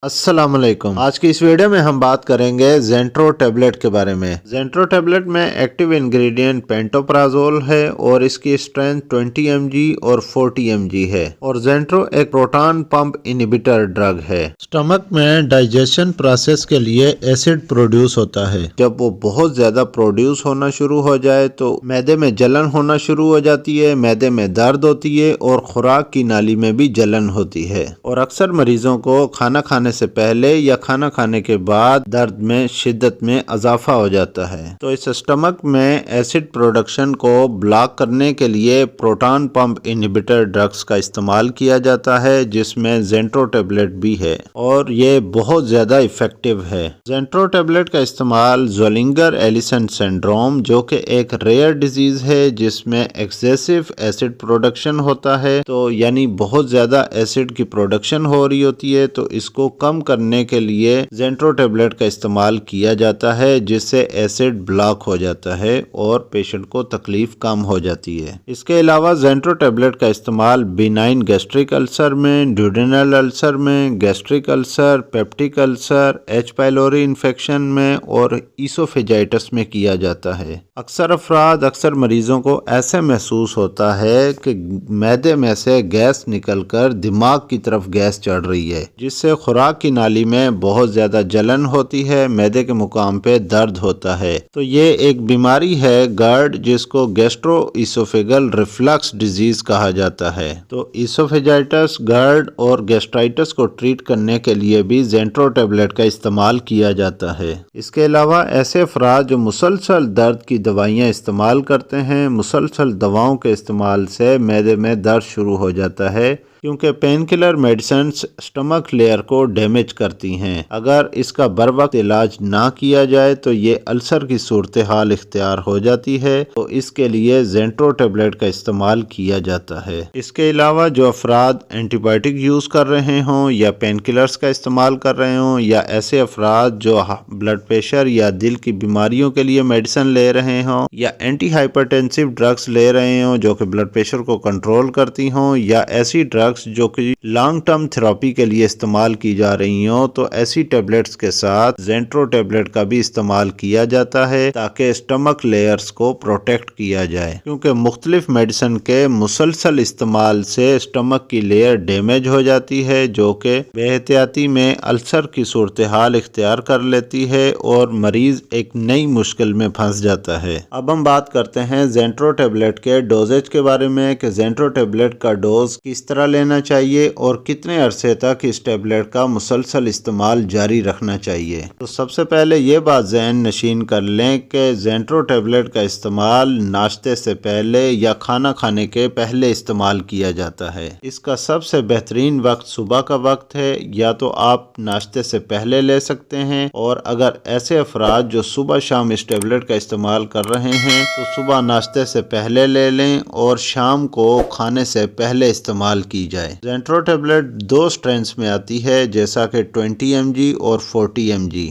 السلام علیکم۔ آج کی اس ویڈیو میں ہم بات کریں گے زینٹرو ٹیبلٹ کے بارے میں۔ زینٹرو ٹیبلٹ میں ایکٹیو انگریڈینٹ پینٹوپرازول ہے اور اس کی اسٹرینتھ 20 mg اور 40 mg ہے، اور زینٹرو ایک پروٹون پمپ انہیبیٹر ڈرگ ہے۔ اسٹمک میں ڈائجیشن پروسیس کے لیے ایسڈ پروڈیوس ہوتا ہے۔ جب وہ بہت زیادہ پروڈیوس ہونا شروع ہو جائے تو معدے میں جلن ہونا شروع ہو جاتی ہے، معدے میں درد ہوتی ہے اور خوراک کی نالی میں بھی جلن ہوتی ہے، اور اکثر مریضوں کو کھانا کھانے سے پہلے یا کھانا کھانے کے بعد درد میں شدت میں اضافہ ہو جاتا ہے۔ تو اس اسٹمک میں ایسڈ پروڈکشن کو بلاک کرنے کے لیے پروٹون پمپ انہیبیٹر ڈرگز کا استعمال کیا جاتا ہے، جس میں زینٹرو ٹیبلٹ بھی ہے، اور یہ بہت زیادہ افیکٹو ہے۔ زینٹرو ٹیبلٹ کا استعمال زولنگر ایلیسن سنڈروم، جو کہ ایک ریئر ڈیزیز ہے جس میں ایکسیسو ایسڈ پروڈکشن ہوتا ہے، تو یعنی بہت زیادہ ایسڈ کی پروڈکشن ہو رہی ہوتی ہے، تو اس کو کم کرنے کے لیے زینٹرو ٹیبلٹ کا استعمال کیا جاتا ہے، جس سے ایسڈ بلاک ہو جاتا ہے اور پیشنٹ کو تکلیف کم ہو جاتی ہے۔ اس کے علاوہ زینٹرو ٹیبلٹ کا استعمال بینائن گیسٹرک السر میں، ڈیوڈینل السر میں، گیسٹرک السر، پیپٹک السر، ایچ پائلوری انفیکشن میں اور ایسوفیجائٹس میں کیا جاتا ہے۔ اکثر مریضوں کو ایسے محسوس ہوتا ہے کہ معدے میں سے گیس نکل کر دماغ کی طرف گیس چڑھ رہی ہے، جس سے خوراک کی نالی میں بہت زیادہ جلن ہوتی ہے، معدے کے مقام پہ درد ہوتا ہے۔ تو یہ ایک بیماری ہے گرڈ، جس کو گیسٹرو ایسوفیگل ریفلکس ڈیزیز کہا جاتا ہے۔ تو ایسوفیجائٹس، گرڈ اور گیسٹرائٹس کو ٹریٹ کرنے کے لیے بھی زینٹرو ٹیبلٹ کا استعمال کیا جاتا ہے۔ اس کے علاوہ ایسے افراد جو مسلسل درد کی دوائیاں استعمال کرتے ہیں، مسلسل دواؤں کے استعمال سے معدے میں درد شروع ہو جاتا ہے، کیونکہ pain killer medicines stomach layer کو ڈیمیج کرتی ہیں۔ اگر اس کا بر وقت علاج نہ کیا جائے تو یہ السر کی صورتحال اختیار ہو جاتی ہے، تو اس کے لیے زینٹرو ٹیبلٹ کا استعمال کیا جاتا ہے۔ اس کے علاوہ جو افراد اینٹی بائیوٹک یوز کر رہے ہوں یا پین کلرز کا استعمال کر رہے ہوں، یا ایسے افراد جو بلڈ پریشر یا دل کی بیماریوں کے لیے میڈیسن لے رہے ہوں، یا اینٹی ہائپرٹینسو ڈرگز لے رہے ہوں جو کہ بلڈ پریشر کو کنٹرول کرتی ہوں، یا ایسی ڈرگز جو کہ لانگ ٹرم تھراپی کے لیے استعمال کی جا رہی ہوں، تو ایسی ٹیبلٹس کے ساتھ زینٹرو ٹیبلٹ کا بھی استعمال کیا جاتا ہے تاکہ اسٹمک لیئرز کو پروٹیکٹ کیا جائے، کیونکہ مختلف میڈیسن کے مسلسل استعمال سے اسٹمک کی لیئر ڈیمیج ہو جاتی ہے، جو کہ بے احتیاطی میں السر کی صورتحال اختیار کر لیتی ہے اور مریض ایک نئی مشکل میں پھنس جاتا ہے۔ اب ہم بات کرتے ہیں زینٹرو ٹیبلٹ کے ڈوزیج کے بارے میں کہ زینٹرو ٹیبلٹ کا ڈوز کس طرح لینا چاہیے اور کتنے عرصے تک اس ٹیبلٹ کا مسلسل استعمال جاری رکھنا چاہیے۔ تو سب سے پہلے یہ بات ذہن نشین کر لیں کہ زینٹرو ٹیبلٹ کا استعمال ناشتے سے پہلے یا کھانا کھانے کے پہلے استعمال کیا جاتا ہے۔ اس کا سب سے بہترین وقت صبح کا وقت ہے، یا تو آپ ناشتے سے پہلے لے سکتے ہیں، اور اگر ایسے افراد جو صبح شام اس ٹیبلٹ کا استعمال کر رہے ہیں تو صبح ناشتے سے پہلے لے لیں اور شام کو کھانے سے پہلے استعمال کی جائے۔ زینٹرو ٹیبلٹ 2 سٹرینز میں آتی ہے، جیسا کہ 20 mg اور 40 mg۔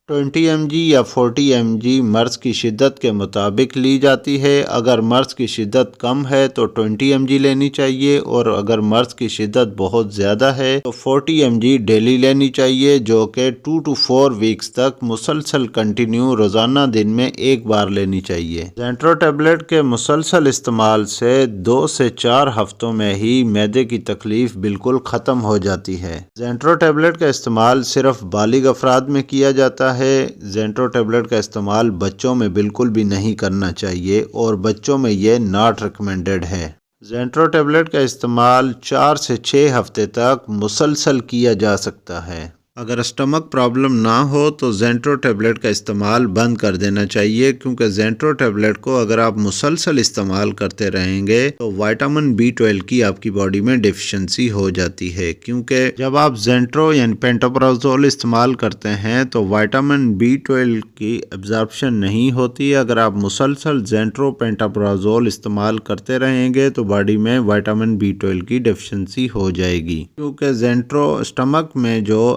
20 mg یا 40 mg مرض کی شدت کے مطابق لی جاتی ہے۔ اگر مرض کی شدت کم ہے تو 20 mg لینی چاہیے، اور اگر مرض کی شدت بہت زیادہ ہے تو 40 mg ڈیلی لینی چاہیے، جو کہ 2 to 4 ویکس تک مسلسل کنٹینیو روزانہ دن میں ایک بار لینی چاہیے۔ زینٹرو ٹیبلٹ کے مسلسل استعمال سے 2 سے 4 ہفتوں میں ہی معدے کی تکلیف بالکل ختم ہو جاتی ہے۔ زینٹرو ٹیبلٹ کا استعمال صرف بالغ افراد میں کیا جاتا ہے۔ زینٹرو ٹیبلٹ کا استعمال بچوں میں بالکل بھی نہیں کرنا چاہیے، اور بچوں میں یہ ناٹ ریکمینڈڈ ہے۔ زینٹرو ٹیبلٹ کا استعمال 4 سے 6 ہفتے تک مسلسل کیا جا سکتا ہے۔ اگر اسٹمک پرابلم نہ ہو تو زینٹرو ٹیبلٹ کا استعمال بند کر دینا چاہیے، کیونکہ زینٹرو ٹیبلٹ کو اگر آپ مسلسل استعمال کرتے رہیں گے تو وائٹامن B12 کی آپ کی باڈی میں ڈیفیشنسی ہو جاتی ہے، کیونکہ جب آپ زینٹرو یعنی پینٹوپرازول استعمال کرتے ہیں تو وائٹامن B12 کی ابزارپشن نہیں ہوتی۔ اگر آپ مسلسل زینٹرو پینٹوپرازول استعمال کرتے رہیں گے تو باڈی میں وائٹامن B12 کی ڈیفیشنسی ہو جائے گی، کیونکہ زینٹرو اسٹمک میں جو